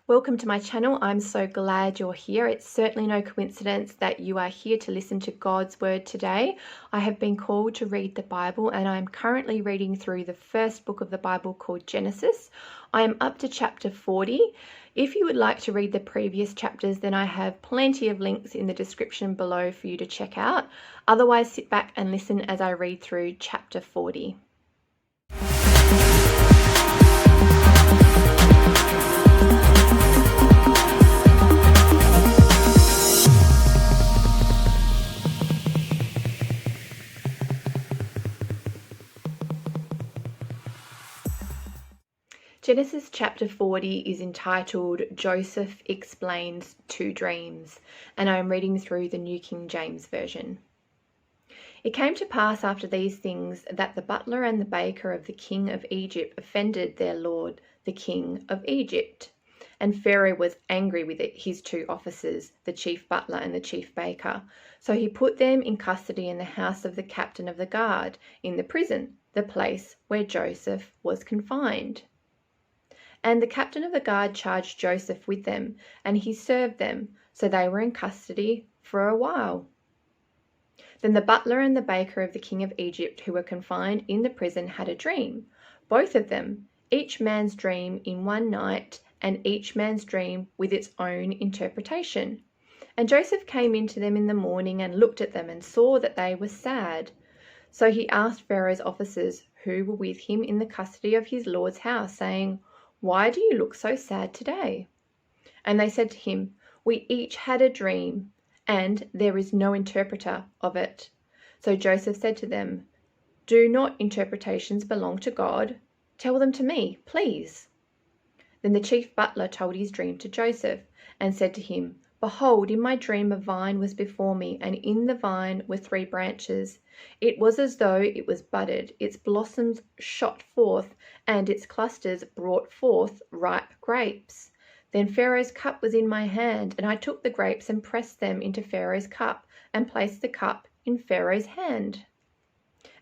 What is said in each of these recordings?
Welcome to my channel. I'm so glad you're here. It's certainly no coincidence that you are here to listen to God's word today. I have been called to read the Bible, and I'm currently reading through the first book of the Bible called Genesis. I am up to chapter 40. If you would like to read the previous chapters, then I have plenty of links in the description below for you to check out. Otherwise, sit back and listen as I read through chapter 40. Genesis chapter 40 is entitled Joseph Explains Two Dreams, and I am reading through the New King James Version. It came to pass after these things that the butler and the baker of the king of Egypt offended their lord, the king of Egypt. And Pharaoh was angry with his two officers, the chief butler and the chief baker. So he put them in custody in the house of the captain of the guard, in the prison, the place where Joseph was confined. And the captain of the guard charged Joseph with them, and he served them, so they were in custody for a while. Then the butler and the baker of the king of Egypt, who were confined in the prison, had a dream, both of them, each man's dream in one night, and each man's dream with its own interpretation. And Joseph came in to them in the morning and looked at them and saw that they were sad. So he asked Pharaoh's officers who were with him in the custody of his lord's house, saying, "Why do you look so sad today?" And they said to him, "We each had a dream, and there is no interpreter of it." So Joseph said to them, "Do not interpretations belong to God? Tell them to me, please." Then the chief butler told his dream to Joseph, and said to him, "Behold, in my dream a vine was before me, and in the vine were 3 branches. It was as though it was budded, its blossoms shot forth, and its clusters brought forth ripe grapes. Then Pharaoh's cup was in my hand, and I took the grapes and pressed them into Pharaoh's cup, and placed the cup in Pharaoh's hand."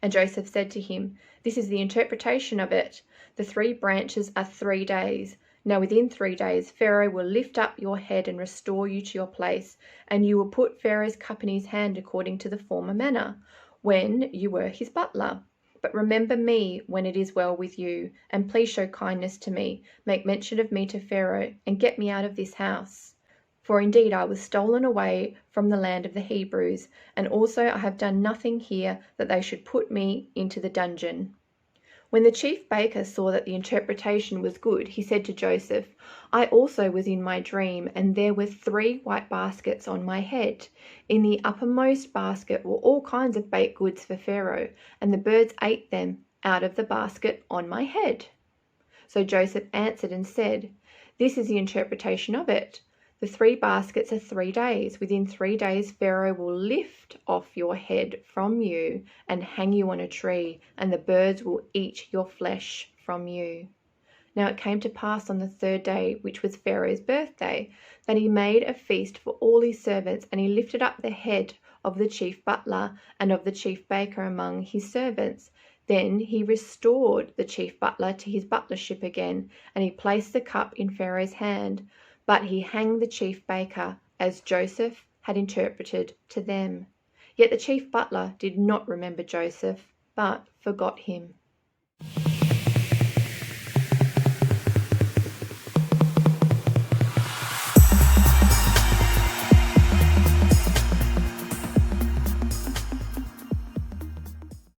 And Joseph said to him, "This is the interpretation of it. The 3 branches are 3 days. Now within 3 days Pharaoh will lift up your head and restore you to your place, and you will put Pharaoh's cup in his hand according to the former manner, when you were his butler. But remember me when it is well with you, and please show kindness to me, make mention of me to Pharaoh, and get me out of this house. For indeed I was stolen away from the land of the Hebrews, and also I have done nothing here that they should put me into the dungeon." When the chief baker saw that the interpretation was good, he said to Joseph, "I also was in my dream, and there were 3 white baskets on my head. In the uppermost basket were all kinds of baked goods for Pharaoh, and the birds ate them out of the basket on my head." So Joseph answered and said, "This is the interpretation of it. The 3 baskets are 3 days. Within 3 days Pharaoh will lift off your head from you and hang you on a tree, and the birds will eat your flesh from you." Now it came to pass on the 3rd day, which was Pharaoh's birthday, that he made a feast for all his servants, and he lifted up the head of the chief butler and of the chief baker among his servants. Then he restored the chief butler to his butlership again, and he placed the cup in Pharaoh's hand. But he hanged the chief baker, as Joseph had interpreted to them. Yet the chief butler did not remember Joseph, but forgot him.